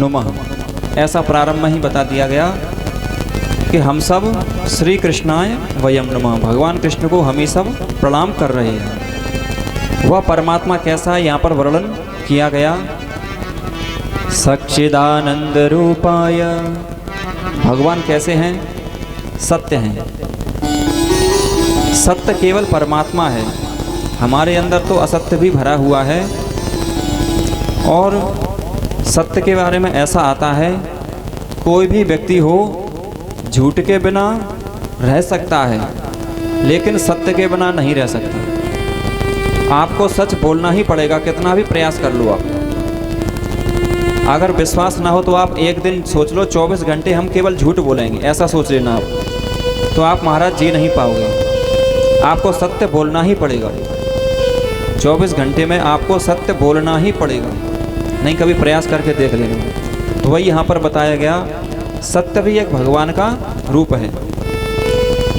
नुमः, ऐसा प्रारंभ में ही बता दिया गया कि हम सब श्री कृष्णाय वयम नमः, भगवान कृष्ण को हम ही सब प्रणाम कर रहे हैं। वह परमात्मा कैसा है यहाँ पर वर्णन किया गया। सच्चिदानंद रूपाय, भगवान कैसे हैं? सत्य हैं। सत्य केवल परमात्मा है, हमारे अंदर तो असत्य भी भरा हुआ है। और सत्य के बारे में ऐसा आता है, कोई भी व्यक्ति हो झूठ के बिना रह सकता है, लेकिन सत्य के बिना नहीं रह सकता। आपको सच बोलना ही पड़ेगा, कितना भी प्रयास कर लो आप। अगर विश्वास ना हो तो आप एक दिन सोच लो 24 घंटे हम केवल झूठ बोलेंगे, ऐसा सोच लेना आप, तो आप महाराज जी नहीं पाओगे। आपको सत्य बोलना ही पड़ेगा, 24 घंटे में आपको सत्य बोलना ही पड़ेगा, नहीं कभी प्रयास करके देख लेना। तो वही यहाँ पर बताया गया, सत्य भी एक भगवान का रूप है।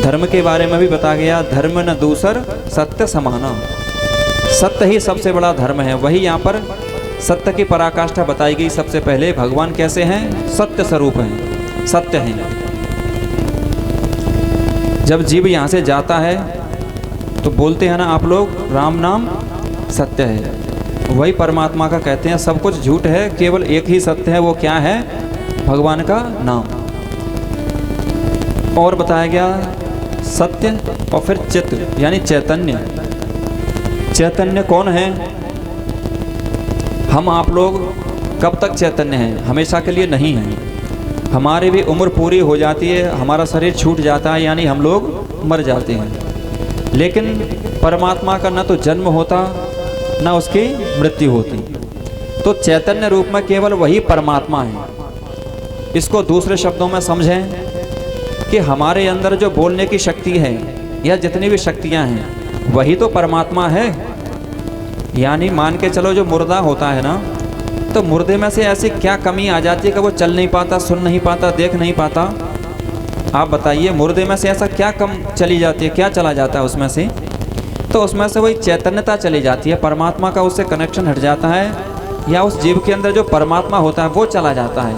धर्म के बारे में भी बताया गया, धर्म न दूसर सत्य समाना, सत्य ही सबसे बड़ा धर्म है। वही यहाँ पर सत्य की पराकाष्ठा बताई गई। सबसे पहले भगवान कैसे हैं? सत्य स्वरूप हैं, सत्य हैं। जब जीव यहाँ से जाता है तो बोलते हैं ना आप लोग, राम नाम सत्य है। वही परमात्मा का कहते हैं सब कुछ झूठ है, केवल एक ही सत्य है, वो क्या है? भगवान का नाम। और बताया गया सत्य और फिर चित्त यानी चैतन्य। चैतन्य कौन है? हम आप लोग कब तक चैतन्य हैं? हमेशा के लिए नहीं हैं। हमारी भी उम्र पूरी हो जाती है, हमारा शरीर छूट जाता है, यानी हम लोग मर जाते हैं। लेकिन परमात्मा का न तो जन्म होता न उसकी मृत्यु होती। तो चैतन्य रूप में केवल वही परमात्मा है। इसको दूसरे शब्दों में समझें कि हमारे अंदर जो बोलने की शक्ति है या जितनी भी शक्तियां हैं वही तो परमात्मा है। यानी मान के चलो जो मुर्दा होता है ना, तो मुर्दे में से ऐसी क्या कमी आ जाती है कि वो चल नहीं पाता, सुन नहीं पाता, देख नहीं पाता? आप बताइए, मुर्दे में से ऐसा क्या कम चली जाती है, क्या चला जाता है उसमें से? तो उसमें से वही चैतन्यता चली जाती है, परमात्मा का उससे कनेक्शन हट जाता है, या उस जीव के अंदर जो परमात्मा होता है वो चला जाता है,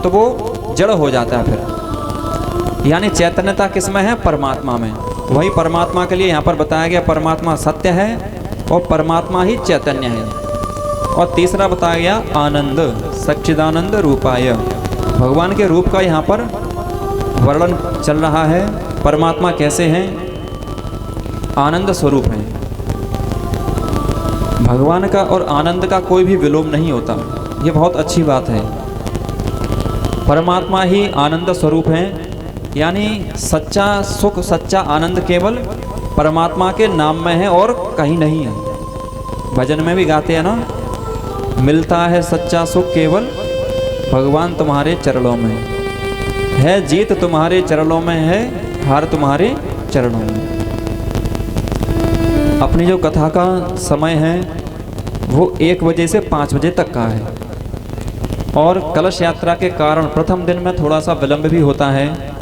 तो वो जड़ हो जाता है फिर। यानी चैतन्यता किस में है? परमात्मा में। वही परमात्मा के लिए यहाँ पर बताया गया, परमात्मा सत्य है और परमात्मा ही चैतन्य है। और तीसरा बताया गया आनंद, सच्चिदानंद रूपाय, भगवान के रूप का यहाँ पर वर्णन चल रहा है। परमात्मा कैसे हैं? आनंद स्वरूप हैं। भगवान का और आनंद का कोई भी विलोम नहीं होता, ये बहुत अच्छी बात है। परमात्मा ही आनंद स्वरूप हैं, यानी सच्चा सुख, सच्चा आनंद केवल परमात्मा के नाम में है और कहीं नहीं है। भजन में भी गाते हैं ना, मिलता है सच्चा सुख केवल भगवान तुम्हारे चरणों में है, जीत तुम्हारे चरणों में है, हार तुम्हारे चरणों में। अपनी जो कथा का समय है वो 1 बजे से 5 बजे तक का है। और कलश यात्रा के कारण प्रथम दिन में थोड़ा सा विलंब भी होता है।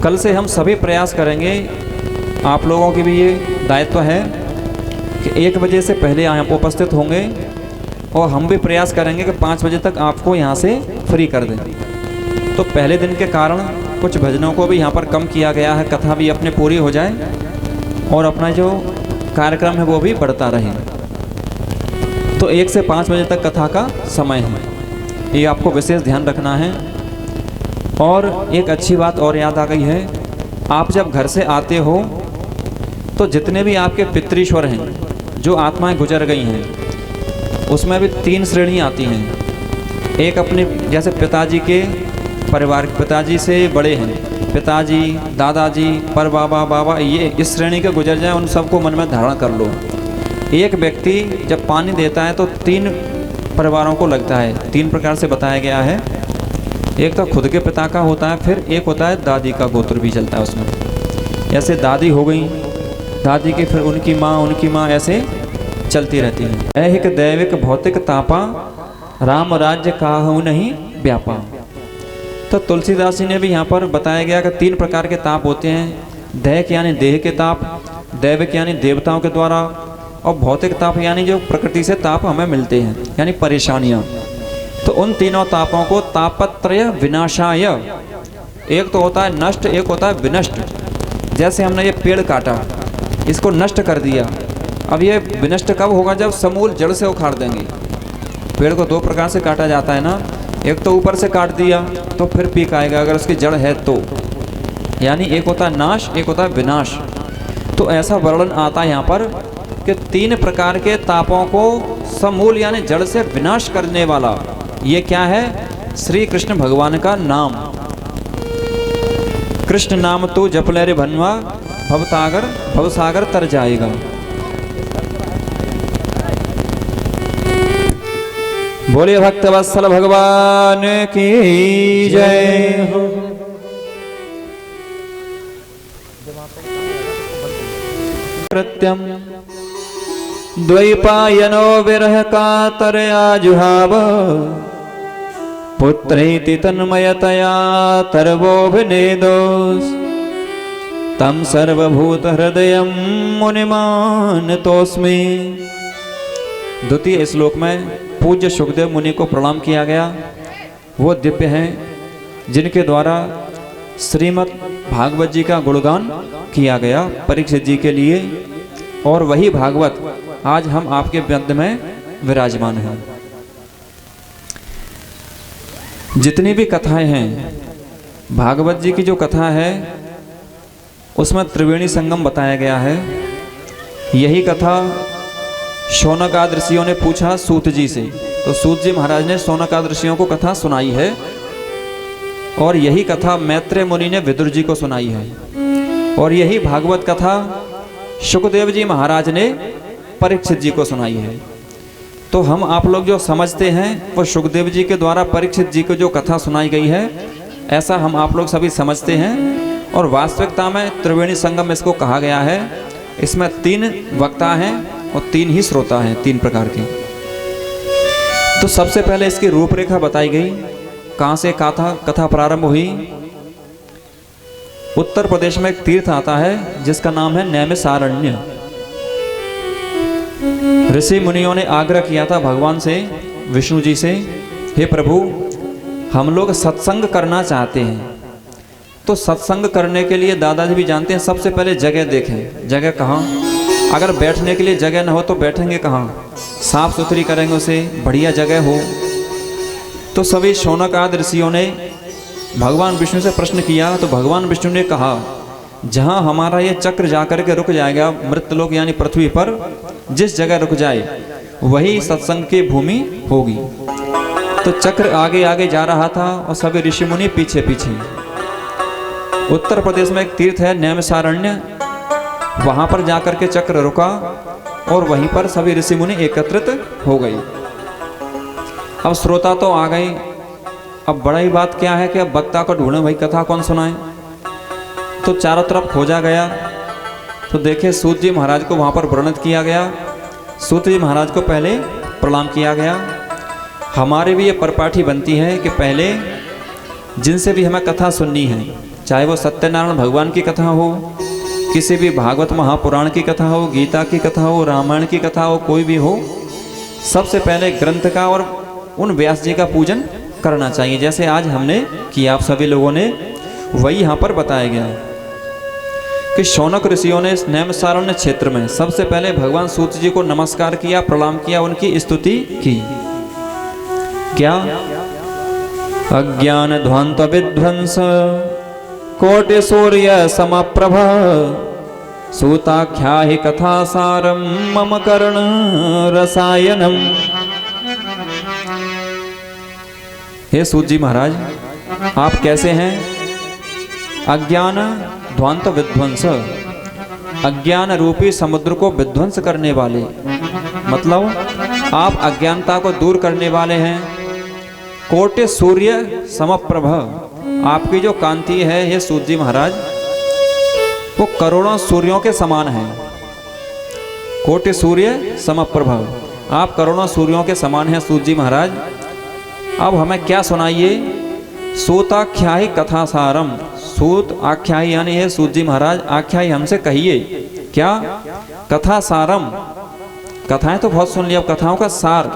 कल से हम सभी प्रयास करेंगे, आप लोगों की भी ये दायित्व है कि 1 बजे से पहले आप उपस्थित होंगे, और हम भी प्रयास करेंगे कि 5 बजे तक आपको यहाँ से फ्री कर दें। तो पहले दिन के कारण कुछ भजनों को भी यहाँ पर कम किया गया है, कथा भी अपने पूरी हो जाए और अपना जो कार्यक्रम है वो भी बढ़ता रहे। तो 1 से 5 बजे तक कथा का समय है, ये आपको विशेष ध्यान रखना है। और एक अच्छी बात और याद आ गई है, आप जब घर से आते हो तो जितने भी आपके पितृश्वर हैं, जो आत्माएं गुजर गई हैं, उसमें भी 3 श्रेणी आती हैं। एक अपने जैसे पिताजी के परिवार, पिताजी से बड़े हैं, पिताजी, दादाजी, पर बाबा, बाबा, ये इस श्रेणी के गुजर जाए, उन सबको मन में धारण कर लो। एक व्यक्ति जब पानी देता है तो 3 परिवारों को लगता है, 3 प्रकार से बताया गया है। एक तो खुद के पिता का होता है, फिर एक होता है दादी का गोत्र भी चलता है उसमें। जैसे दादी हो गई, दादी की फिर उनकी माँ, ऐसे चलती रहती है। ऐहिक दैविक भौतिक तापा, राम राज्य काहू नहीं व्यापा। तो तुलसीदास जी ने भी यहाँ पर बताया गया कि 3 प्रकार के ताप होते हैं। दैहिक यानी देह के ताप, दैविक यानी देवताओं के द्वारा, और भौतिक ताप यानी जो प्रकृति से ताप हमें मिलते हैं, यानी परेशानियाँ। तो उन तीनों तापों को तापत्रय विनाशाय, एक तो होता है नष्ट, एक होता है विनष्ट। जैसे हमने ये पेड़ काटा, इसको नष्ट कर दिया, अब ये विनष्ट कब होगा? जब समूल जड़ से उखाड़ देंगे। पेड़ को दो प्रकार से काटा जाता है ना, एक तो ऊपर से काट दिया तो फिर पीक आएगा अगर उसकी जड़ है तो, यानी एक होता है नाश, एक होता है विनाश। तो ऐसा वर्णन आता है यहाँ पर कि तीन प्रकार के तापों को समूल यानी जड़ से विनाश करने वाला ये क्या है? श्री कृष्ण भगवान का नाम। कृष्ण नाम तो जप ले रे भनवा, भवसागर तर जाएगा। बोलिए भक्त वत्सल भगवान की जय। कृत्यम द्वैपायनो विरह कातरया जुहाव, पुत्रेति तन्मयतया तरवोऽभिनेदोस्, तम सर्वभूत हृदयं मुनिमानतोऽस्मि। द्वितीय श्लोक में पूज्य सुखदेव मुनि को प्रणाम किया गया। वो दिव्य हैं जिनके द्वारा श्रीमद् भागवत जी का गुणगान किया गया परीक्षित जी के लिए, और वही भागवत आज हम आपके मध्य में विराजमान हैं। जितनी भी कथाएं हैं, भागवत जी की जो कथा है उसमें त्रिवेणी संगम बताया गया है। यही कथा शौनकादि ऋषियों ने पूछा सूत जी से, तो सूत जी महाराज ने शौनकादि ऋषियों को कथा सुनाई है, और यही कथा मैत्रेय मुनि ने विदुर जी को सुनाई है, और यही भागवत कथा सुखदेव जी महाराज ने परीक्षित जी को सुनाई है। तो हम आप लोग जो समझते हैं वो सुखदेव जी के द्वारा परीक्षित जी को जो कथा सुनाई गई है ऐसा हम आप लोग सभी समझते हैं, और वास्तविकता में त्रिवेणी संगम इसको कहा गया है। इसमें तीन वक्ता हैं और तीन ही श्रोता हैं, तीन प्रकार के। तो सबसे पहले इसकी रूपरेखा बताई गई, कहाँ से कथा प्रारंभ हुई। उत्तर प्रदेश में एक तीर्थ आता है जिसका नाम है नैमिषारण्य। ऋषि मुनियों ने आग्रह किया था भगवान से, विष्णु जी से, हे प्रभु हम लोग सत्संग करना चाहते हैं। तो सत्संग करने के लिए दादाजी भी जानते हैं सबसे पहले जगह देखें। जगह कहाँ? अगर बैठने के लिए जगह न हो तो बैठेंगे कहाँ? साफ सुथरी करेंगे उसे, बढ़िया जगह हो। तो सभी शौनक आदि ऋषियों ने भगवान विष्णु से प्रश्न किया, तो भगवान विष्णु ने कहा जहाँ हमारा ये चक्र जाकर के रुक जाएगा मृतलोक यानी पृथ्वी पर, जिस जगह रुक जाए वही सत्संग की भूमि होगी। तो चक्र आगे आगे जा रहा था और सभी ऋषि मुनि पीछे पीछे। उत्तर प्रदेश में एक तीर्थ है नैमिषारण्य, वहां पर जाकर के चक्र रुका और वहीं पर सभी ऋषि मुनि एकत्रित हो गए। अब श्रोता तो आ गए। अब बड़ा ही बात क्या है कि अब वक्ता को ढूंढे, भाई कथा कौन सुनाए। तो चारों तरफ खोजा गया तो देखे सूत जी महाराज को वहाँ पर वर्णित किया गया। सूत जी महाराज को पहले प्रणाम किया गया। हमारे भी ये परिपाठी बनती है कि पहले जिनसे भी हमें कथा सुननी है, चाहे वो सत्यनारायण भगवान की कथा हो, किसी भी भागवत महापुराण की कथा हो, गीता की कथा हो, रामायण की कथा हो, कोई भी हो, सबसे पहले ग्रंथ का और उन व्यास जी का पूजन करना चाहिए। जैसे आज हमने किया, आप सभी लोगों ने, वही यहाँ पर बताया गया कि शौनक ऋषियों ने इस नैमिषारण्य क्षेत्र में सबसे पहले भगवान सूत जी को नमस्कार किया, प्रणाम किया, उनकी स्तुति की। क्या? अज्ञान ध्वांत विध्वंस कोटि सूर्य समप्रभ सूताख्या ही कथा सारम मम कर्ण रसायनम। हे सूत जी महाराज, आप कैसे हैं? अज्ञान ध्वांत विध्वंस, अज्ञान रूपी समुद्र को विध्वंस करने वाले, मतलब आप अज्ञानता को दूर करने वाले हैं। कोटि सूर्य समप्रभ, आपकी जो कांति है ये सूत जी महाराज वो करोड़ों सूर्यों के समान है। कोटि सूर्य समप्रभ, आप करोड़ों सूर्यों के समान हैं सूत जी महाराज। अब हमें क्या सुनाइए? सूताख्यायी कथा सारम, सूत आख्यायी यानी है सूत जी महाराज, आख्यायी हमसे कहिए। क्या? कथा सारम, कथाएं तो बहुत सुन ली, अब कथाओं का सार,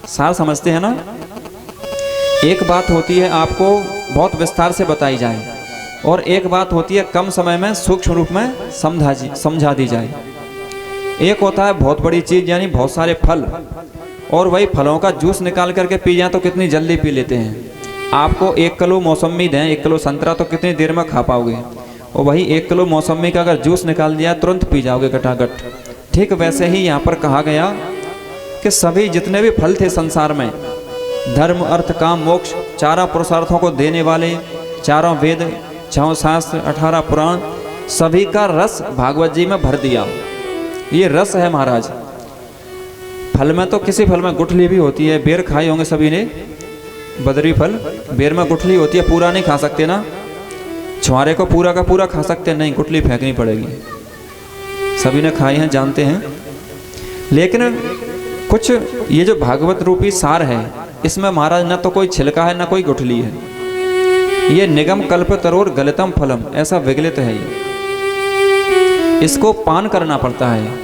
सार समझते हैं ना? एक बात होती है आपको बहुत विस्तार से बताई जाए, और एक बात होती है कम समय में सूक्ष्म रूप में समझा दी जाए। एक होता है बहुत बड़ी चीज़ यानी बहुत सारे फल, और वही फलों का जूस निकाल करके पी जाए तो कितनी जल्दी पी लेते हैं। आपको 1 किलो मौसमी दें, 1 किलो संतरा, तो कितनी देर में खा पाओगे, और वही 1 किलो मौसमी का अगर जूस निकाल दिया तुरंत पी जाओगे गटागट। ठीक वैसे ही यहाँ पर कहा गया कि सभी जितने भी फल थे संसार में, धर्म अर्थ काम मोक्ष, 4 पुरुषार्थों को देने वाले, 4 वेद, 6 शास्त्र, 18 पुराण, सभी का रस भागवत जी में भर दिया। ये रस है महाराज। फल में तो किसी फल में गुठली भी होती है, बेर खाए होंगे सभी ने, बदरी फल, बेर में गुठली होती है, पूरा नहीं खा सकते ना। छुआरे को पूरा का पूरा खा सकते नहीं, गुठली फेंकनी पड़ेगी। सभी ने खाए हैं, जानते हैं। लेकिन कुछ ये जो भागवत रूपी सार है, इसमें महाराज न तो कोई छिलका है न कोई गुठली है। ये निगम कल्प तरोर गलितम फलम, ऐसा विगलित है ये। इसको पान करना पड़ता है।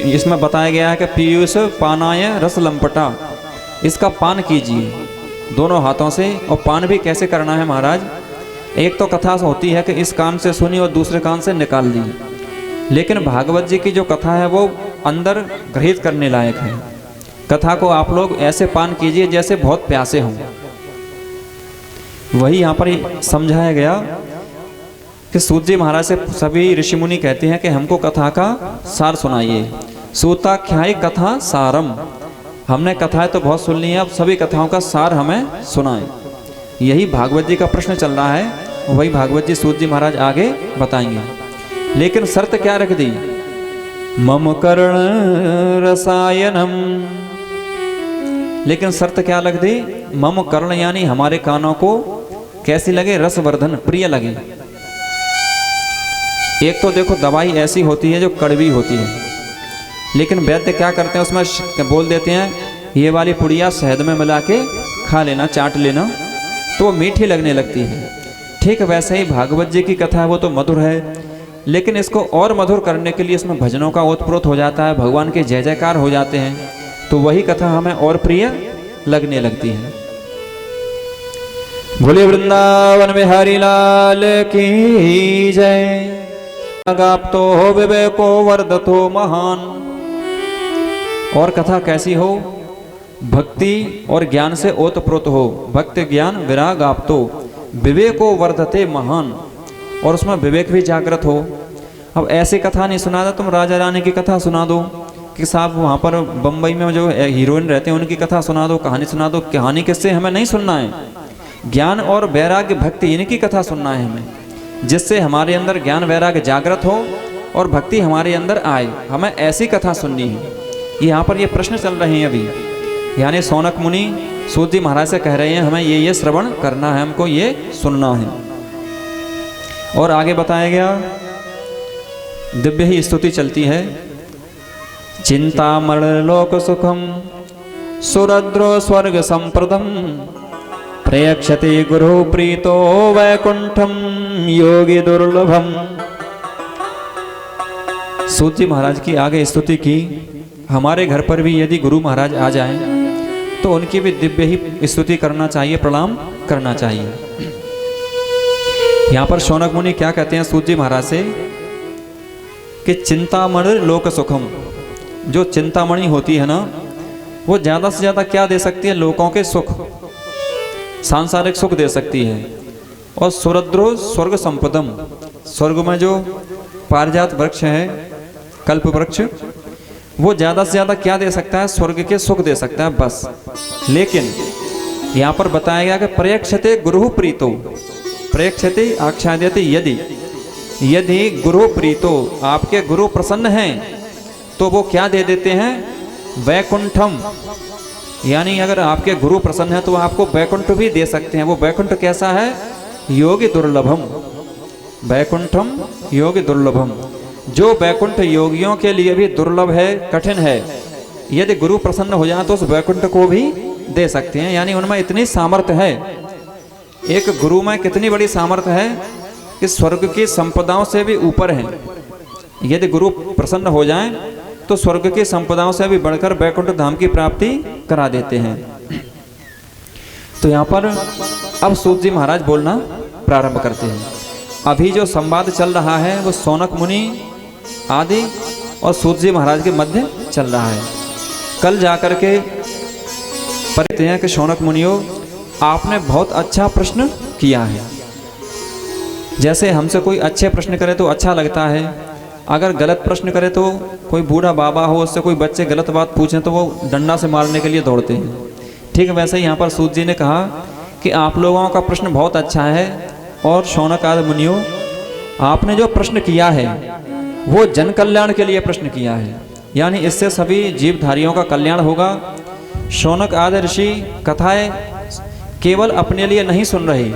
इसमें बताया गया है कि पीयूष पानाय रस लंपटा, इसका पान कीजिए दोनों हाथों से। और पान भी कैसे करना है महाराज? एक तो कथा होती है कि इस कान से सुनी और दूसरे कान से निकाल दी, लेकिन भागवत जी की जो कथा है वो अंदर ग्रहित करने लायक है। कथा को आप लोग ऐसे पान कीजिए जैसे बहुत प्यासे हों। वही यहाँ पर समझाया गया कि सूत जी महाराज से सभी ऋषि मुनि कहते हैं कि हमको कथा का सार सुनाइए। सूताख्यायी कथा सारम, हमने कथाएं तो बहुत सुन ली हैं, अब सभी कथाओं का सार हमें सुनाएं। यही भागवत जी का प्रश्न चल रहा है, वही भागवत जी सूत जी महाराज आगे बताएंगे। लेकिन शर्त क्या रख दी? मम कर्ण रसायनम, लेकिन शर्त क्या लग दी? मम कर्ण यानी हमारे कानों को कैसी लगे? रसवर्धन, प्रिय लगे। एक तो देखो दवाई ऐसी होती है जो कड़वी होती है, लेकिन वैद्य क्या करते हैं उसमें बोल देते हैं ये वाली पुड़िया शहद में मिला के खा लेना, चाट लेना, तो मीठी लगने लगती है। ठीक वैसे ही भागवत जी की कथा है वो तो मधुर है, लेकिन इसको और मधुर करने के लिए इसमें भजनों का ओतप्रोत हो जाता है, भगवान के जय जयकार हो जाते हैं, तो वही कथा हमें और प्रिय लगने लगती है। बोले वृंदावन बिहारी लाल की जय। गाप्तो हो विवेको वर्धतो महान। और कथा कैसी हो? भक्ति और ज्ञान से ओतप्रोत हो। भक्ति ज्ञान विराग आपतो विवेको वर्धते महान, और उसमें विवेक भी जागृत हो। अब ऐसी कथा नहीं सुना दो, तुम राजा रानी की कथा सुना दो कि साहब वहाँ पर बम्बई में जो हीरोइन रहते हैं उनकी कथा सुना दो, कहानी सुना दो। कहानी किससे हमें नहीं सुनना है, ज्ञान और वैराग्य भक्ति इनकी कथा सुनना है हमें, जिससे हमारे अंदर ज्ञान वैराग्य जागृत हो और भक्ति हमारे अंदर आए। हमें ऐसी कथा सुननी है। यहाँ पर ये प्रश्न चल रहे हैं अभी, यानी सौनक मुनि सूत जी महाराज से कह रहे हैं हमें ये श्रवण करना है, हमको ये सुनना है। और आगे बताया गया दिव्य ही स्तुति चलती है। चिंतामण लोक सुखम सुरद्रो स्वर्ग संप्रदम प्रयक्षते गुरु प्रीतो वैकुंठम योगी दुर्लभम। सूत जी महाराज की आगे स्तुति की। हमारे घर पर भी यदि गुरु महाराज आ जाएं तो उनकी भी दिव्य ही स्तुति करना चाहिए, प्रणाम करना चाहिए। यहाँ पर शौनक मुनि क्या कहते हैं सूत जी महाराज से कि चिंतामणि लोक सुखम, जो चिंतामणि होती है ना वो ज़्यादा से ज़्यादा क्या दे सकती है? लोगों के सुख, सांसारिक सुख दे सकती है। और सुरद्रो स्वर्ग संपदम, स्वर्ग में जो पारिजात वृक्ष है, कल्प वृक्ष, वो ज़्यादा से ज़्यादा क्या दे सकता है? स्वर्ग के सुख दे सकता है बस। लेकिन यहाँ पर बताया गया कि प्रयक्षते गुरु प्रीतो, प्रयक्षते आख्यायते यदि, यदि गुरु प्रीतो, आपके गुरु प्रसन्न हैं तो वो क्या दे देते हैं? वैकुंठम, यानी अगर आपके गुरु प्रसन्न है तो आपको वैकुंठ भी दे सकते हैं। वो वैकुंठ कैसा है? योगी दुर्लभम, वैकुंठम योगी दुर्लभम, जो वैकुंठ योगियों के लिए भी दुर्लभ है, कठिन है। यदि गुरु प्रसन्न हो जाए तो उस वैकुंठ को भी दे सकते हैं। यानी उनमें इतनी सामर्थ्य है, एक गुरु में कितनी बड़ी सामर्थ्य है कि स्वर्ग की संपदाओं से भी ऊपर है। यदि गुरु प्रसन्न हो जाएं तो स्वर्ग की संपदाओं से भी बढ़कर वैकुंठ धाम की प्राप्ति करा देते हैं। तो यहाँ पर अब सूत जी महाराज बोलना प्रारंभ करते हैं। अभी जो संवाद चल रहा है वो शौनक मुनि आदि और सूत जी महाराज के मध्य चल रहा है। कल जाकर के परिते हैं कि शौनक मुनियों, आपने बहुत अच्छा प्रश्न किया है। जैसे हमसे कोई अच्छे प्रश्न करे तो अच्छा लगता है, अगर गलत प्रश्न करे तो कोई बूढ़ा बाबा हो उससे कोई बच्चे गलत बात पूछें तो वो डंडा से मारने के लिए दौड़ते हैं। ठीक वैसे ही यहाँ पर सूत जी ने कहा कि आप लोगों का प्रश्न बहुत अच्छा है और शौनक आदि मुनियों, आपने जो प्रश्न किया है वो जन कल्याण के लिए प्रश्न किया है, यानी इससे सभी जीवधारियों का कल्याण होगा। शौनक आदि ऋषि कथाएं केवल अपने लिए नहीं सुन रहे,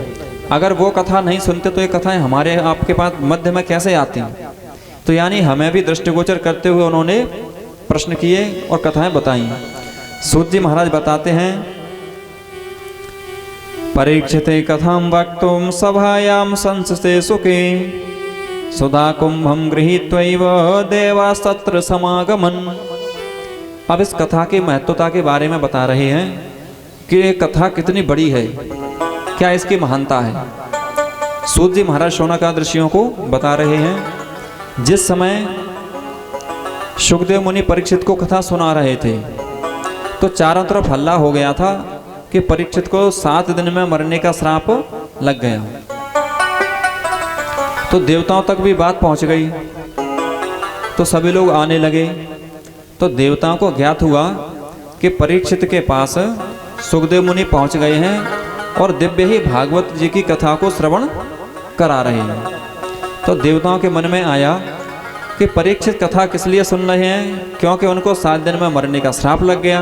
अगर वो कथा नहीं सुनते तो ये कथाएं हमारे आपके पास मध्य में कैसे आती। तो यानी हमें भी दृष्टिगोचर करते हुए उन्होंने प्रश्न किए और कथाएं बताई। सूत जी महाराज बताते हैं, परीक्षिते कथां वक्तुं सभायां संसते सुखे सुधा कुंभं गृहीत्वैव देवास्तत्र समागमन्। अब इस कथा की महत्वता के बारे में बता रहे हैं कि ये कथा कितनी बड़ी है, क्या इसकी महानता है। सूत जी महाराज शौनक आदि ऋषियों को बता रहे हैं, जिस समय शुकदेव मुनि परीक्षित को कथा सुना रहे थे तो चारों तरफ हल्ला हो गया था कि परीक्षित को 7 दिन में मरने का श्राप लग गया। तो देवताओं तक भी बात पहुंच गई, तो सभी लोग आने लगे। तो देवताओं को ज्ञात हुआ कि परीक्षित के पास सुखदेव मुनि पहुंच गए हैं और दिव्य ही भागवत जी की कथा को श्रवण करा रहे हैं। तो देवताओं के मन में आया कि परीक्षित कथा किस लिए सुन रहे हैं, क्योंकि उनको 7 दिन में मरने का श्राप लग गया,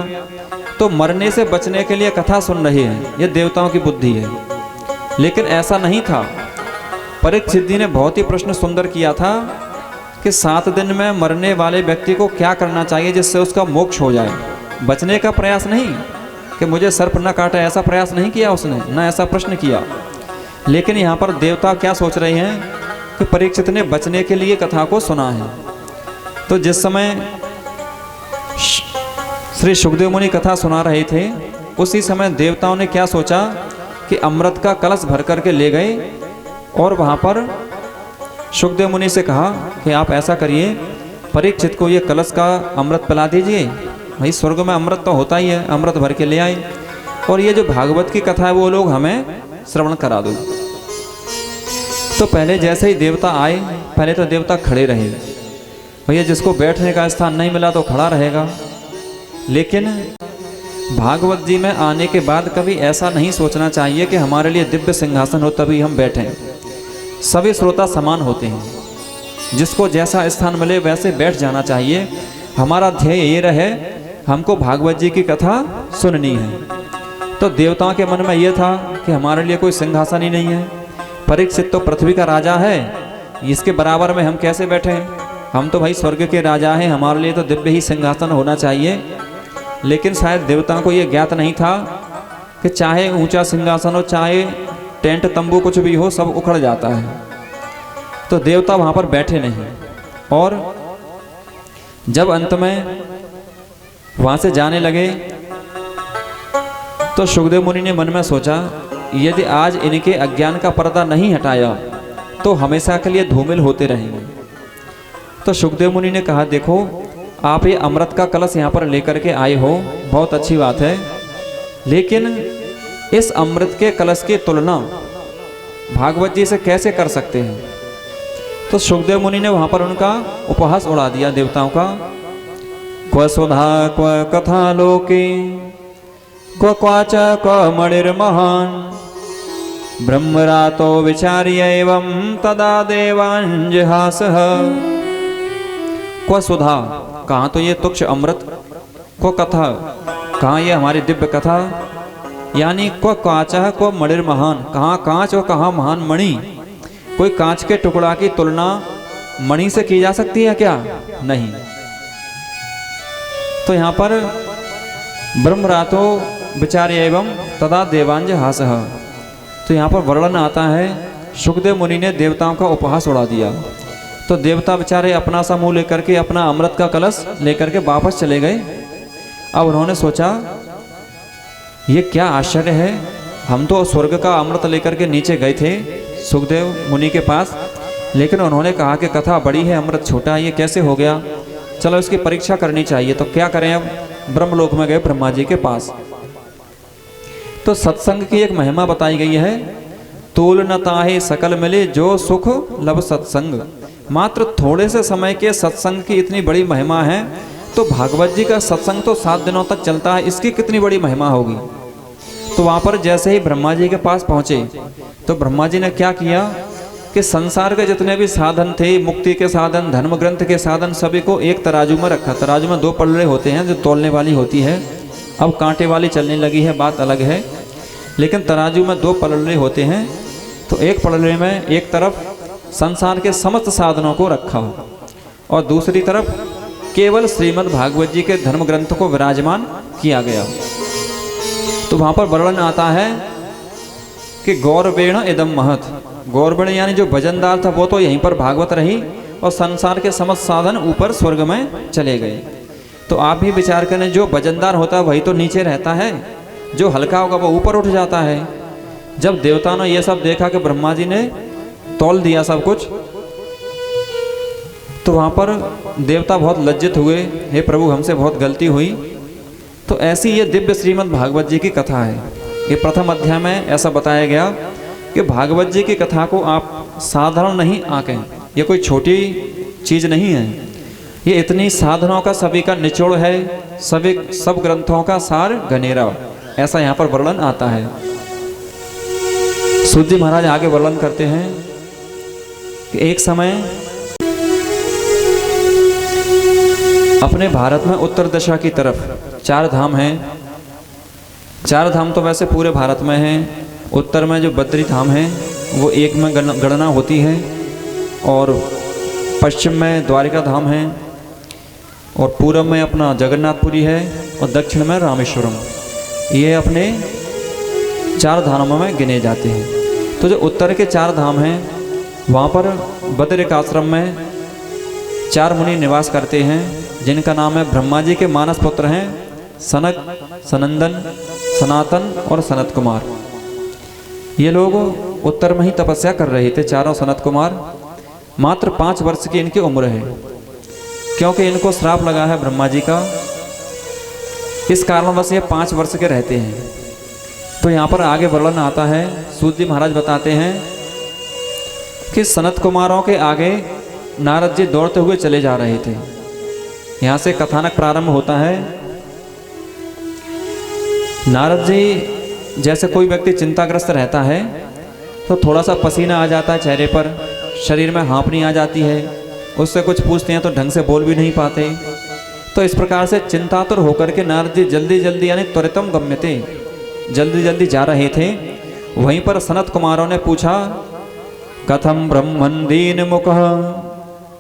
तो मरने से बचने के लिए कथा सुन रहे हैं। ये देवताओं की बुद्धि है। लेकिन ऐसा नहीं था। परीक्षित जी ने बहुत ही प्रश्न सुंदर किया था कि 7 दिन में मरने वाले व्यक्ति को क्या करना चाहिए जिससे उसका मोक्ष हो जाए। बचने का प्रयास नहीं कि मुझे सर्प न काटे, ऐसा प्रयास नहीं किया उसने, न ऐसा प्रश्न किया। लेकिन यहाँ पर देवता क्या सोच रहे हैं कि परीक्षित ने बचने के लिए कथा को सुना है। तो जिस समय श्री सुखदेव मुनि कथा सुना रहे थे, उसी समय देवताओं ने क्या सोचा कि अमृत का कलश भर करके ले गए और वहाँ पर सुखदेव मुनि से कहा कि आप ऐसा करिए, परीक्षित को ये कलश का अमृत पिला दीजिए, भाई स्वर्ग में अमृत तो होता ही है, अमृत भर के ले आए, और ये जो भागवत की कथा है वो लोग हमें श्रवण करा दो। तो पहले जैसे ही देवता आए, पहले तो देवता खड़े रहे, भैया जिसको बैठने का स्थान नहीं मिला तो खड़ा रहेगा। लेकिन भागवत जी में आने के बाद कभी ऐसा नहीं सोचना चाहिए कि हमारे लिए दिव्य सिंहासन हो तभी हम बैठें। सभी श्रोता समान होते हैं, जिसको जैसा स्थान मिले वैसे बैठ जाना चाहिए। हमारा ध्येय ये रहे, हमको भागवत जी की कथा सुननी है। तो देवताओं के मन में ये था कि हमारे लिए कोई सिंहासन ही नहीं है, परीक्षित तो पृथ्वी का राजा है, इसके बराबर में हम कैसे बैठें, हम तो भाई स्वर्ग के राजा हैं, हमारे लिए तो दिव्य ही सिंहासन होना चाहिए। लेकिन शायद देवताओं को ये ज्ञात नहीं था कि चाहे ऊंचा सिंहासन हो, चाहे टेंट तंबू कुछ भी हो, सब उखड़ जाता है। तो देवता वहाँ पर बैठे नहीं, और जब अंत में वहाँ से जाने लगे तो सुखदेव मुनि ने मन में सोचा, यदि आज इनके अज्ञान का पर्दा नहीं हटाया तो हमेशा के लिए धूमिल होते रहेंगे। तो सुखदेव मुनि ने कहा, देखो आप ये अमृत का कलश यहाँ पर लेकर के आए हो, बहुत अच्छी बात है, लेकिन इस अमृत के कलश की तुलना भागवत जी से कैसे कर सकते हैं। तो सुखदेव मुनि ने वहाँ पर उनका उपहास उड़ा दिया देवताओं का। क्व सुधा क्व कथा लोके क्व क्वाच क्व मणिर्महान ब्रह्मरातो विचार्य एवं तदा देवांजहासः। क्व सुधा, कहाँ तो ये तुक्ष अमृत, क्व कथा, कहाँ ये हमारी दिव्य कथा, यानी क्व कांचा क्व मणिर्महान, कहाँ कांच और कहाँ महान मणि। कोई कांच के टुकड़ा की तुलना मणि से की जा सकती है क्या? नहीं। तो यहाँ पर ब्रह्मरातो विचार्य एवं तदा देवांजहासः, तो यहाँ पर वर्णन आता है सुखदेव मुनि ने देवताओं का उपहास उड़ा दिया। तो देवता बेचारे अपना समूह लेकर के, अपना अमृत का कलश लेकर के वापस चले गए। अब उन्होंने सोचा ये क्या आश्चर्य है हम तो स्वर्ग का अमृत लेकर के नीचे गए थे सुखदेव मुनि के पास, लेकिन उन्होंने कहा कि कथा बड़ी है, अमृत छोटा है, ये कैसे हो गया, चलो इसकी परीक्षा करनी चाहिए। तो क्या करें, अब ब्रह्मलोक में गए ब्रह्मा जी के पास। तो सत्संग की एक महिमा बताई गई है, तूल न ताहे सकल मिले जो सुख लब सत्संग। मात्र थोड़े से समय के सत्संग की इतनी बड़ी महिमा है, तो भागवत जी का सत्संग तो 7 दिनों तक चलता है, इसकी कितनी बड़ी महिमा होगी। तो वहाँ पर जैसे ही ब्रह्मा जी के पास पहुँचे तो ब्रह्मा जी ने क्या किया कि संसार के जितने भी साधन थे, मुक्ति के साधन, धर्म ग्रंथ के साधन, सभी को एक तराजू में रखा। तराजू में 2 पलड़े होते हैं जो तोलने वाली होती है, अब कांटे वाली चलने लगी है, बात अलग है, लेकिन तराजू में 2 पलड़े होते हैं। तो एक पलड़े में एक तरफ संसार के समस्त साधनों को रखा और दूसरी तरफ केवल श्रीमद् भागवत जी के धर्म ग्रंथ को विराजमान किया गया। तो वहाँ पर वर्णन आता है कि गौरवेण इदम महत, गौरवेण यानी जो भजनदार था वो तो यहीं पर भागवत रही और संसार के समस्त साधन ऊपर स्वर्ग में चले गए। तो आप भी विचार करें, जो भजनदार होता है वही तो नीचे रहता है, जो हल्का होगा वो ऊपर उठ जाता है। जब देवताओं ने ये सब देखा कि ब्रह्मा जी ने तौल दिया सब कुछ, तो वहाँ पर देवता बहुत लज्जित हुए, हे प्रभु हमसे बहुत गलती हुई। तो ऐसी ये दिव्य श्रीमद् भागवत जी की कथा है। ये प्रथम अध्याय में ऐसा बताया गया कि भागवत जी की कथा को आप साधारण नहीं आंकें, ये कोई छोटी चीज़ नहीं है, ये इतनी साधनों का सभी का निचोड़ है, सब ग्रंथों का सार घनेरा, ऐसा यहाँ पर वर्णन आता है। सूत जी महाराज आगे वर्णन करते हैं कि एक समय अपने भारत में उत्तर दिशा की तरफ 4 धाम हैं। 4 धाम तो वैसे पूरे भारत में हैं। उत्तर में जो बद्री धाम है वो एक में गणना होती है, और पश्चिम में द्वारिका धाम है, और पूर्व में अपना जगन्नाथपुरी है, और दक्षिण में रामेश्वरम। ये अपने 4 धामों में गिने जाते हैं। तो जो उत्तर के 4 धाम हैं वहाँ पर बद्रिक आश्रम में 4 मुनि निवास करते हैं, जिनका नाम है ब्रह्मा जी के मानस पुत्र हैं सनक, सनंदन, सनातन और सनत कुमार। ये लोग उत्तर में ही तपस्या कर रहे थे, चारों सनत कुमार। मात्र 5 वर्ष की इनकी उम्र है, क्योंकि इनको श्राप लगा है ब्रह्मा जी का, इस कारणवश ये 5 वर्ष के रहते हैं। तो यहाँ पर आगे वर्णन आता है, सूत जी महाराज बताते हैं कि सनत कुमारों के आगे नारद जी दौड़ते हुए चले जा रहे थे। यहाँ से कथानक प्रारंभ होता है। नारद जी जैसे कोई व्यक्ति चिंताग्रस्त रहता है तो थोड़ा सा पसीना आ जाता है चेहरे पर, शरीर में हाँफनी आ जाती है, उससे कुछ पूछते हैं तो ढंग से बोल भी नहीं पाते। तो इस प्रकार से चिंतातुर होकर के नारद जी जल्दी जल्दी यानी त्वरितम गम्यते, जल्दी जल्दी जा रहे थे। वहीं पर सनत कुमारों ने पूछा, कथम ब्रह्मन् दीन मुखः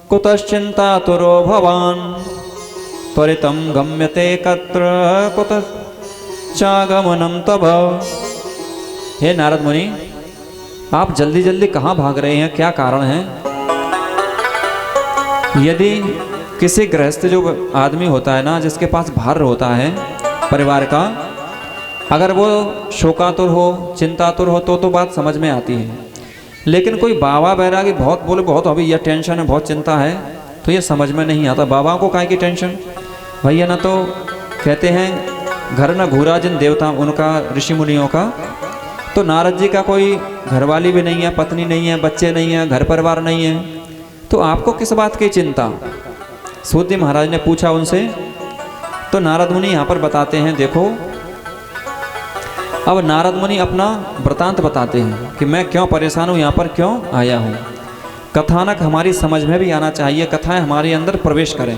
कुतश्चिंतातुरो भवान त्वरितम गम्यते कत्र कुतश्चागमनम तब। हे नारद मुनि, आप जल्दी जल्दी कहाँ भाग रहे हैं, क्या कारण है? यदि किसी गृहस्थ जो आदमी होता है ना, जिसके पास भार होता है परिवार का, अगर वो शोकातुर हो, चिंतातुर हो तो बात समझ में आती है। लेकिन कोई बाबा बैरागी बहुत बोले, बहुत अभी यह टेंशन है, बहुत चिंता है, तो ये समझ में नहीं आता। बाबा को काहे की टेंशन भैया, ना तो कहते हैं घर न घूरा जिन देवता उनका, ऋषि मुनियों का। तो नारद जी का कोई घरवाली भी नहीं है, पत्नी नहीं है, बच्चे नहीं है, घर परिवार नहीं है, तो आपको किस बात की चिंता? सूत जी महाराज ने पूछा उनसे। तो नारद मुनि यहाँ पर बताते हैं, देखो अब नारद मुनि अपना वृतांत बताते हैं कि मैं क्यों परेशान हूँ, यहाँ पर क्यों आया हूँ। कथानक हमारी समझ में भी आना चाहिए, कथाएं हमारे अंदर प्रवेश करें।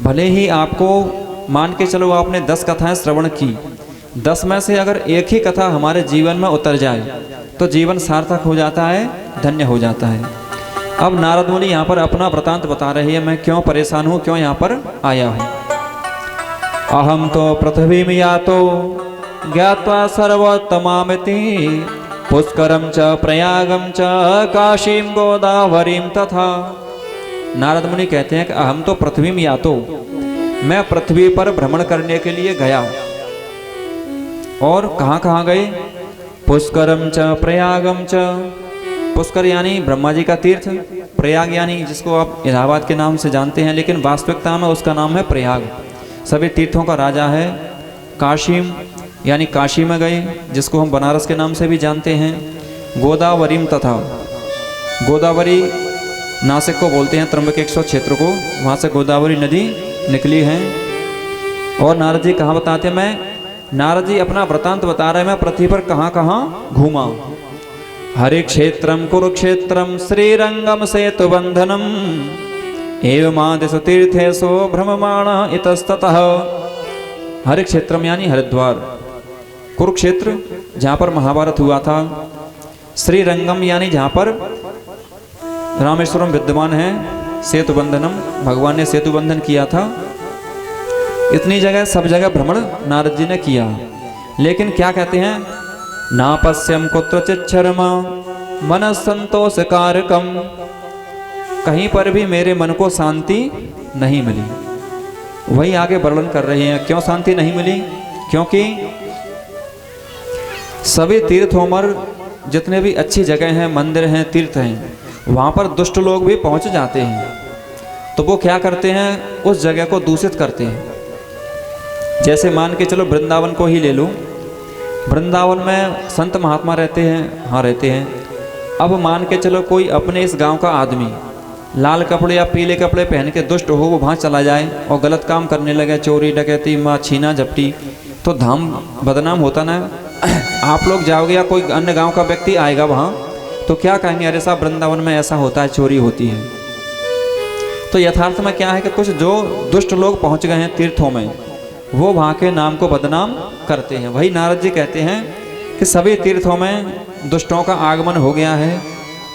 भले ही आपको मान के चलो आपने 10 कथाएं श्रवण की, 10 में से अगर एक ही कथा हमारे जीवन में उतर जाए तो जीवन सार्थक हो जाता है, धन्य हो जाता है। अब नारद मुनि यहाँ पर अपना वृतांत बता रहे हैं, मैं क्यों परेशान हूँ, क्यों यहाँ पर आया हूँ। अहम तो पृथ्वी में या तो ज्ञात्वा सर्वोत्तमामिति पुष्करम च प्रयागम च काशीम गोदावरीम तथा। नारद मुनि कहते हैं कि अहम तो पृथ्वी में या तो, मैं पृथ्वी पर भ्रमण करने के लिए गया। और कहाँ कहाँ गए? पुष्करम च प्रयागम च। पुष्कर यानी ब्रह्मा जी का तीर्थ, प्रयाग यानी जिसको आप इलाहाबाद के नाम से जानते हैं, लेकिन वास्तविकता में उसका नाम है प्रयाग। सभी तीर्थों का राजा है। काशीम यानी काशी में गए, जिसको हम बनारस के नाम से भी जानते हैं। गोदावरीम तथा, गोदावरी नासिक को बोलते हैं, त्र्यंबकेश्वर क्षेत्र को, वहाँ से गोदावरी नदी निकली है। और नारद जी कहाँ बताते हैं, नारद जी अपना वृतांत बता रहे हैं, मैं पृथ्वी पर कहाँ कहाँ घूमा। हरे क्षेत्रम कुरुक्षेत्रम श्रीरंगम सेतु बंधनम एवमादिशु तीर्थेषु भ्रममाण इतस्ततः। हरे क्षेत्रम यानी हरिद्वार, कुरुक्षेत्र जहाँ पर महाभारत हुआ था, श्रीरंगम यानी जहाँ पर रामेश्वरम विद्यमान है, सेतु बंधनम भगवान ने सेतु बंधन किया था। इतनी जगह, सब जगह भ्रमण नारद जी ने किया। लेकिन क्या कहते हैं, नापस्यम कुत्रचित् शर्मा मन संतोष कारकम। कहीं पर भी मेरे मन को शांति नहीं मिली। वही आगे वर्णन कर रहे हैं, क्यों शांति नहीं मिली, क्योंकि सभी तीर्थों पर जितने भी अच्छी जगह हैं, मंदिर हैं, तीर्थ हैं, वहाँ पर दुष्ट लोग भी पहुँच जाते हैं। तो वो क्या करते हैं, उस जगह को दूषित करते हैं। जैसे मान के चलो वृंदावन को ही ले लो, वृंदावन में संत महात्मा रहते हैं, हाँ रहते हैं। अब मान के चलो कोई अपने इस गांव का आदमी लाल कपड़े या पीले कपड़े पहन के दुष्ट हो, वो वहाँ चला जाए और गलत काम करने लगे, चोरी डकैती माँ छीना झपटी, तो धाम बदनाम होता ना। आप लोग जाओगे या कोई अन्य गांव का व्यक्ति आएगा वहाँ, तो क्या कहेंगे, अरे साहब वृंदावन में ऐसा होता है, चोरी होती है। तो यथार्थ में क्या है कि कुछ जो दुष्ट लोग पहुँच गए हैं तीर्थों में, वो वहाँ के नाम को बदनाम करते हैं। वही नारद जी कहते हैं कि सभी तीर्थों में दुष्टों का आगमन हो गया है,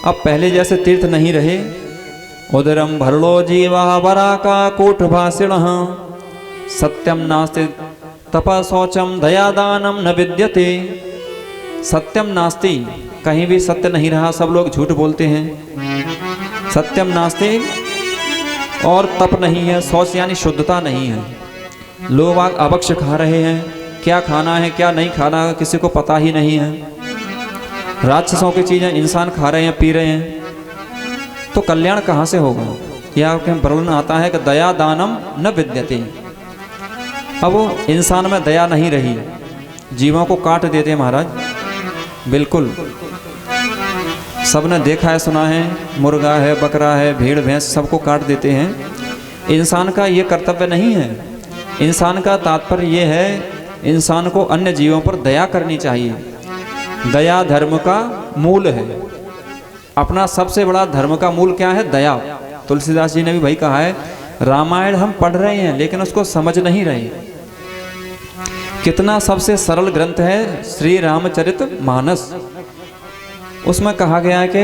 अब पहले जैसे तीर्थ नहीं रहे। उदरम भरलो जीवा वरा का कूट भाषिण सत्यम नास्ति तपा शौचम दयादानम न विद्यते। सत्यम नास्ति, कहीं भी सत्य नहीं रहा, सब लोग झूठ बोलते हैं। सत्यम नास्ति, और तप नहीं है, शौच यानी शुद्धता नहीं है। लोग अभक्ष खा रहे हैं, क्या खाना है क्या नहीं खाना है किसी को पता ही नहीं है। राक्षसों की चीज़ें इंसान खा रहे हैं, पी रहे हैं, तो कल्याण कहाँ से होगा। यह वर्णन आता है कि दया दानम न विद्यते। अब वो इंसान में दया नहीं रही, जीवों को काट देते हैं महाराज, बिल्कुल। सबने देखा है, सुना है, मुर्गा है, बकरा है, भेड़ भैंस, सबको काट देते हैं। इंसान का ये कर्तव्य नहीं है। इंसान का तात्पर्य ये है, इंसान को अन्य जीवों पर दया करनी चाहिए। दया धर्म का मूल है। अपना सबसे बड़ा धर्म का मूल क्या है, दया। तुलसीदास जी ने भी भाई कहा है, रामायण हम पढ़ रहे हैं लेकिन उसको समझ नहीं रहे। कितना सबसे सरल ग्रंथ है श्री रामचरित मानस। उसमें कहा गया है कि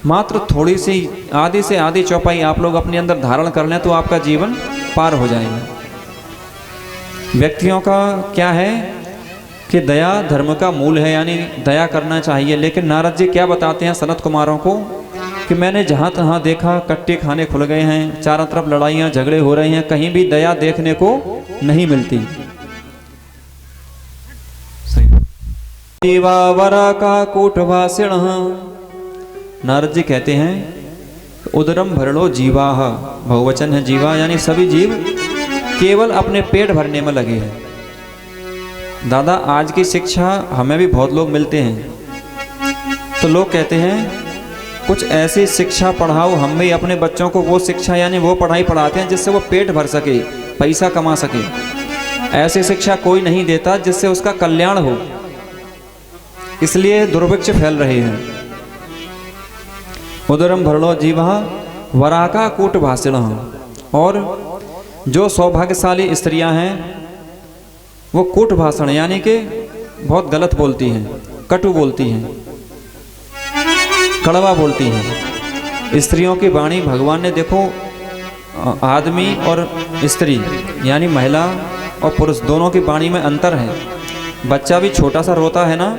मात्र थोड़ी सी आधी से आधी चौपाई आप लोग अपने अंदर धारण कर लें तो आपका जीवन पार हो जाएगा। व्यक्तियों का क्या है कि दया धर्म का मूल है, यानी दया करना चाहिए। लेकिन नारद जी क्या बताते हैं सनत कुमारों को कि मैंने जहाँ तहाँ देखा कट्टे खाने खुल गए हैं, चारों तरफ लड़ाइयाँ झगड़े हो रहे हैं, कहीं भी दया देखने को नहीं मिलती। वरा का कूटभाषिण, नारद जी कहते हैं उदरम भरलो जीवाह, बहुवचन है जीवा, यानी सभी जीव केवल अपने पेट भरने में लगे हैं। दादा आज की शिक्षा हमें भी बहुत लोग मिलते हैं, तो लोग कहते हैं कुछ ऐसी शिक्षा पढ़ाओ, हम भी अपने बच्चों को वो शिक्षा यानी वो पढ़ाई पढ़ाते हैं जिससे वो पेट भर सके, पैसा कमा सके। ऐसी शिक्षा कोई नहीं देता जिससे उसका कल्याण हो, इसलिए दुर्भिक्ष फैल रहे हैं। उदरम भरलो जीवा वरा का कूटभाषिण, और जो सौभाग्यशाली स्त्रियां हैं वो कूट भाषण यानी कि बहुत गलत बोलती हैं, कटु बोलती हैं, कड़वा बोलती हैं। स्त्रियों की वाणी भगवान ने देखो, आदमी और स्त्री यानी महिला और पुरुष दोनों की वाणी में अंतर है। बच्चा भी छोटा सा रोता है ना,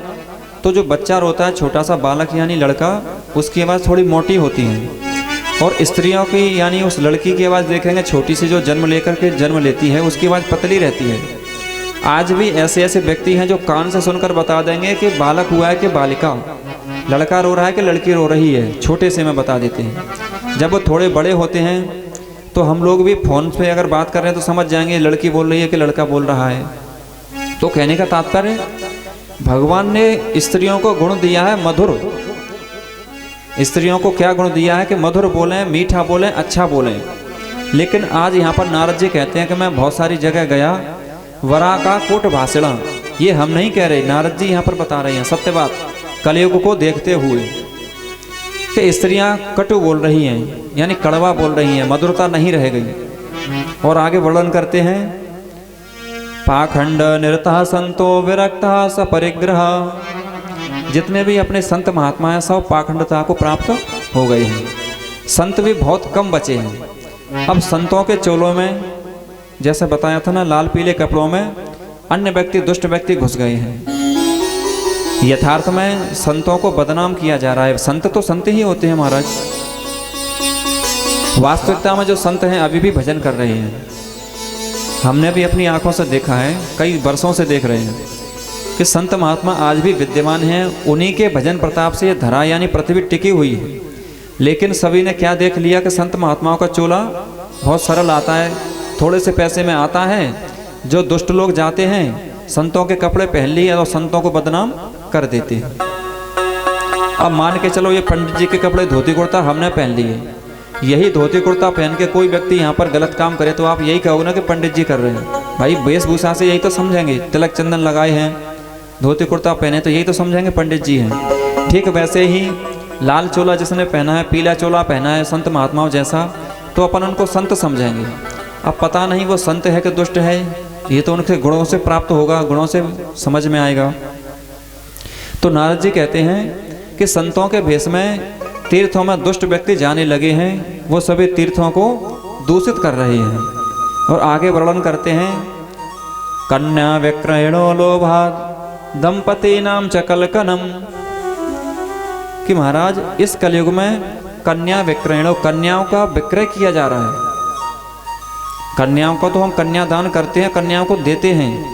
तो जो बच्चा रोता है छोटा सा बालक यानी लड़का, उसकी आवाज़ थोड़ी मोटी होती है। और स्त्रियों की यानी उस लड़की की आवाज़ देखेंगे छोटी सी, जो जन्म लेकर के जन्म लेती है, उसकी आवाज़ पतली रहती है। आज भी ऐसे ऐसे व्यक्ति हैं जो कान से सुनकर बता देंगे कि बालक हुआ है कि बालिका, लड़का रो रहा है कि लड़की रो रही है, छोटे से में बता देते हैं। जब वो थोड़े बड़े होते हैं तो हम लोग भी फ़ोन पे अगर बात कर रहे हैं तो समझ जाएंगे लड़की बोल रही है कि लड़का बोल रहा है। तो कहने का तात्पर्य, भगवान ने स्त्रियों को गुण दिया है मधुर। स्त्रियों को क्या गुण दिया है कि मधुर बोलें, मीठा बोलें, अच्छा बोलें। लेकिन आज यहाँ पर नारद जी कहते हैं कि मैं बहुत सारी जगह गया, वरा का कोट भाषण, ये हम नहीं कह रहे, नारद जी यहाँ पर बता रहे हैं सत्य बात, कलयुग को देखते हुए कि स्त्रियाँ कटु बोल रही हैं, यानी कड़वा बोल रही हैं, मधुरता नहीं रह गई। और आगे वर्णन करते हैं, पाखंड निरता संतो विरक्ता सपरिग्रह, जितने भी अपने संत महात्मा हैं सब पाखंडता को प्राप्त हो गए हैं। संत भी बहुत कम बचे हैं। अब संतों के चोलों में, जैसे बताया था ना, लाल पीले कपड़ों में अन्य व्यक्ति, दुष्ट व्यक्ति घुस गए हैं। यथार्थ में संतों को बदनाम किया जा रहा है। संत तो संत ही होते हैं महाराज। वास्तविकता में जो संत हैं अभी भी भजन कर रहे हैं। हमने भी अपनी आंखों से देखा है, कई वर्षों से देख रहे हैं कि संत महात्मा आज भी विद्यमान हैं। उन्हीं के भजन प्रताप से ये धरा यानी पृथ्वी टिकी हुई है। लेकिन सभी ने क्या देख लिया कि संत महात्माओं का चोला बहुत सरल आता है, थोड़े से पैसे में आता है। जो दुष्ट लोग जाते हैं संतों के कपड़े पहन लिए और संतों को बदनाम कर देते हैं। अब मान के चलो ये पंडित जी के कपड़े धोती कुर्ता हमने पहन लिए, यही धोती कुर्ता पहन के कोई व्यक्ति यहाँ पर गलत काम करे तो आप यही कहोगे ना कि पंडित जी कर रहे हैं। भाई वेशभूषा से यही तो समझेंगे, तिलक चंदन लगाए हैं, धोती कुर्ता पहने तो यही तो समझेंगे पंडित जी हैं। ठीक वैसे ही लाल चोला जिसने पहना है, पीला चोला पहना है संत महात्माओं जैसा, तो अपन उनको संत समझेंगे। अब पता नहीं वो संत है कि दुष्ट है, ये तो उनके गुणों से प्राप्त होगा, गुणों से समझ में आएगा। तो नारद जी कहते हैं कि संतों के भेष में तीर्थों में दुष्ट व्यक्ति जाने लगे हैं, वो सभी तीर्थों को दूषित कर रहे हैं। और आगे वर्णन करते हैं, कन्या विक्रयणो लोभात् दंपति नाम च कलकनम, कि महाराज इस कलयुग में कन्या विक्रयणो, कन्याओं का विक्रय किया जा रहा है। कन्याओं को तो हम कन्यादान करते हैं, कन्याओं को देते हैं।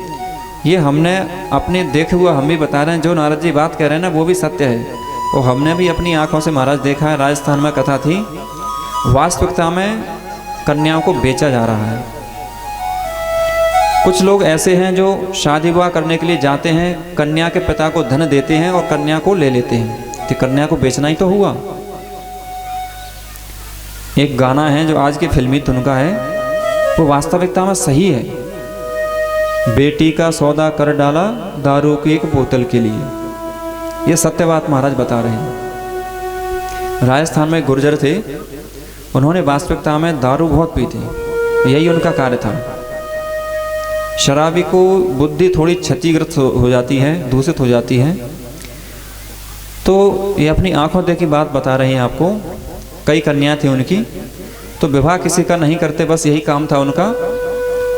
ये हमने अपने देखे हुआ हम भी बता रहे हैं, जो नारद जी बात कह रहे हैं ना वो भी सत्य है। और हमने भी अपनी आंखों से महाराज देखा है, राजस्थान में कथा थी। वास्तविकता में कन्याओं को बेचा जा रहा है। कुछ लोग ऐसे हैं जो शादी विवाह करने के लिए जाते हैं, कन्या के पिता को धन देते हैं और कन्या को ले लेते हैं। तो कन्या को बेचना ही तो हुआ। एक गाना है जो आज की फिल्मी धुन का है, वो वास्तविकता में सही है। बेटी का सौदा कर डाला दारू की एक बोतल के लिए, ये सत्य बात महाराज बता रहे हैं। राजस्थान में गुर्जर थे, उन्होंने वास्तविकता में दारू बहुत पी थी, यही उनका कार्य था। शराबी को बुद्धि थोड़ी क्षतिग्रस्त हो जाती है, दूषित हो जाती है। तो ये अपनी आंखों देखी बात बता रहे हैं आपको। कई कन्या थी उनकी, तो विवाह किसी का नहीं करते, बस यही काम था उनका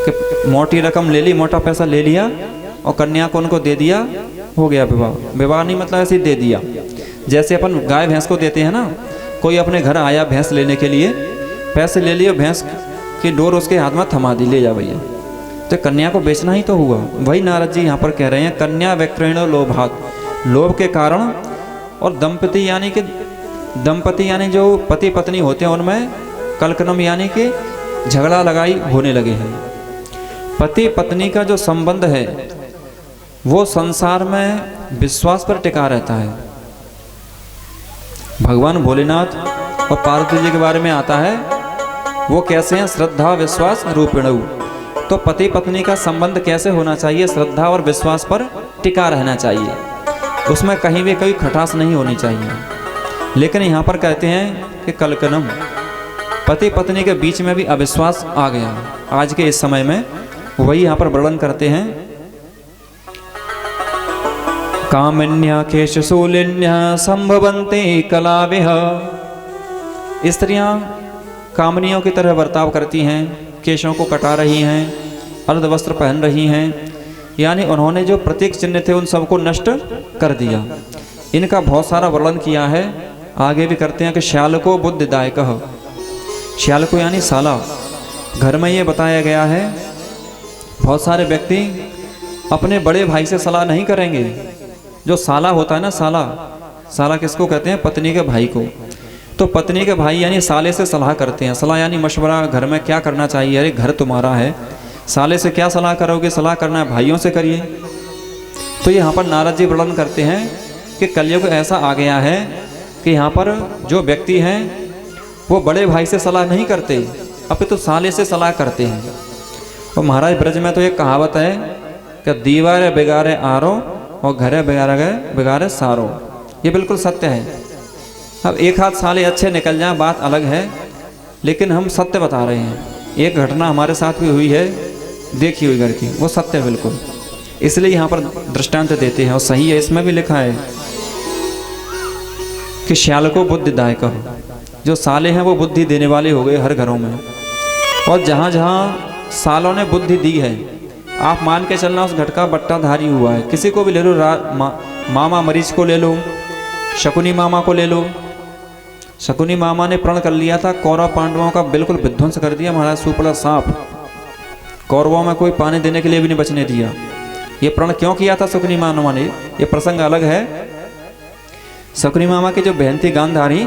कि मोटी रकम ले ली, मोटा पैसा ले लिया और कन्या को उनको दे दिया, हो गया विवाह। विवाह नहीं मतलब ऐसे ही दे दिया, जैसे अपन गाय भैंस को देते हैं ना। कोई अपने घर आया भैंस लेने के लिए, पैसे ले लिए, भैंस की डोर उसके हाथ में थमा दी, ले जा भैया। तो कन्या को बेचना ही तो हुआ। वही नारद जी यहाँ पर कह रहे हैं, कन्या विक्रयणो लोभात्, लोभ के कारण। और दंपति यानी जो पति पत्नी होते हैं उनमें कलकनम यानी कि झगड़ा लगाई होने लगे हैं। पति पत्नी का जो संबंध है वो संसार में विश्वास पर टिका रहता है। भगवान भोलेनाथ और पार्वती जी के बारे में आता है, वो कैसे हैं, श्रद्धा विश्वास रूपिणौ। तो पति पत्नी का संबंध कैसे होना चाहिए, श्रद्धा और विश्वास पर टिका रहना चाहिए, उसमें कहीं भी कोई खटास नहीं होनी चाहिए। लेकिन यहाँ पर कहते हैं कि कलकनम, पति पत्नी के बीच में भी अविश्वास आ गया आज के इस समय में। वही यहाँ पर वर्णन करते हैं, कामिन्या केशशूलिन्या संभवन्ते कलाविह। स्त्रियां कामनियों की तरह बर्ताव करती हैं, केशों को कटा रही हैं, अर्धवस्त्र पहन रही हैं, यानी उन्होंने जो प्रतीक चिन्ह थे उन सबको नष्ट कर दिया। इनका बहुत सारा वर्णन किया है, आगे भी करते हैं कि श्यालको बुद्धिदायकः, श्यालको यानी साला। घर में ये बताया गया है, बहुत सारे व्यक्ति अपने बड़े भाई से सलाह नहीं करेंगे। जो साला होता है ना, साला, साला किसको कहते हैं? पत्नी के भाई को। तो पत्नी के भाई यानी साले से सलाह करते हैं। सलाह यानी मशवरा, घर में क्या करना चाहिए। अरे घर तुम्हारा है, साले से क्या सलाह करोगे? सलाह करना है भाइयों से करिए। तो यहाँ पर नारद जी वर्णन करते हैं कि कलयुग ऐसा आ गया है कि यहाँ पर जो व्यक्ति हैं वो बड़े भाई से सलाह नहीं करते, अपितु साले से सलाह करते हैं। और महाराज ब्रज में तो एक कहावत है कि दीवार बिगाड़े आरो और घरे बिगाड़े सारो। ये बिल्कुल सत्य है। अब एक हाथ साले अच्छे निकल जाए बात अलग है, लेकिन हम सत्य बता रहे हैं। एक घटना हमारे साथ भी हुई है, देखी हुई घर की, वो सत्य है बिल्कुल। इसलिए यहाँ पर दृष्टांत देते हैं और सही है। इसमें भी लिखा है कि श्याल को बुद्धिदायक हो। जो साले हैं वो बुद्धि देने वाले हो गए हर घरों में। और जहाँ जहाँ सालों ने बुद्धि दी है, आप मान के चलना उस घट का बट्टाधारी हुआ है। किसी को भी ले लो, मामा मरीज को ले लो, शकुनी मामा को ले लो। शकुनी मामा ने प्रण कर लिया था, कौरव पांडवों का बिल्कुल विध्वंस कर दिया। महाराज सुपड़ा सांप, कौरवों में कोई पानी देने के लिए भी नहीं बचने दिया। ये प्रण क्यों किया था शकुनी मामा ने, ये प्रसंग अलग है। शकुनी मामा की जो बहन थी गांधारी,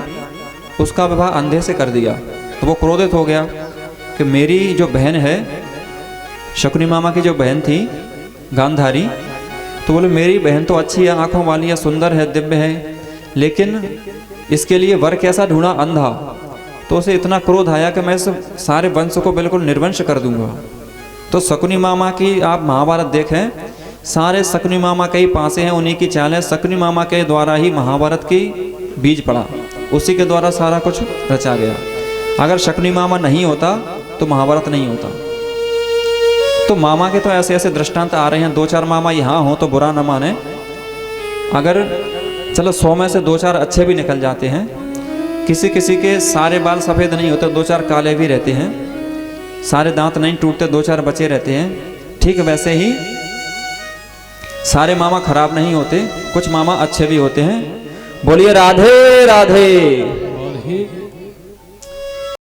उसका विवाह अंधे से कर दिया। तो वो क्रोधित हो गया कि मेरी जो बहन है, शकुनी मामा की जो बहन थी गांधारी, तो बोले मेरी बहन तो अच्छी है, आंखों वाली है, सुंदर है, दिव्य है, लेकिन इसके लिए वर कैसा ढूंढा? अंधा। तो उसे इतना क्रोध आया कि मैं सारे वंश को बिल्कुल निर्वंश कर दूंगा। तो शकुनी मामा की आप महाभारत देखें, सारे शकुनी मामा के ही पासे हैं, उन्हीं की चाल है। शकुनी मामा के द्वारा ही महाभारत की बीज पड़ा, उसी के द्वारा सारा कुछ रचा गया। अगर शकुनी मामा नहीं होता तो महाभारत नहीं होता। तो मामा के तो ऐसे ऐसे दृष्टांत आ रहे हैं। 2-4 मामा यहाँ हो तो बुरा न माने। अगर चलो 100 में से 2-4 अच्छे भी निकल जाते हैं, किसी किसी के सारे बाल सफ़ेद नहीं होते, 2-4 काले भी रहते हैं, सारे दांत नहीं टूटते, 2-4 बचे रहते हैं। ठीक वैसे ही सारे मामा खराब नहीं होते, कुछ मामा अच्छे भी होते हैं। बोलिए राधे राधे।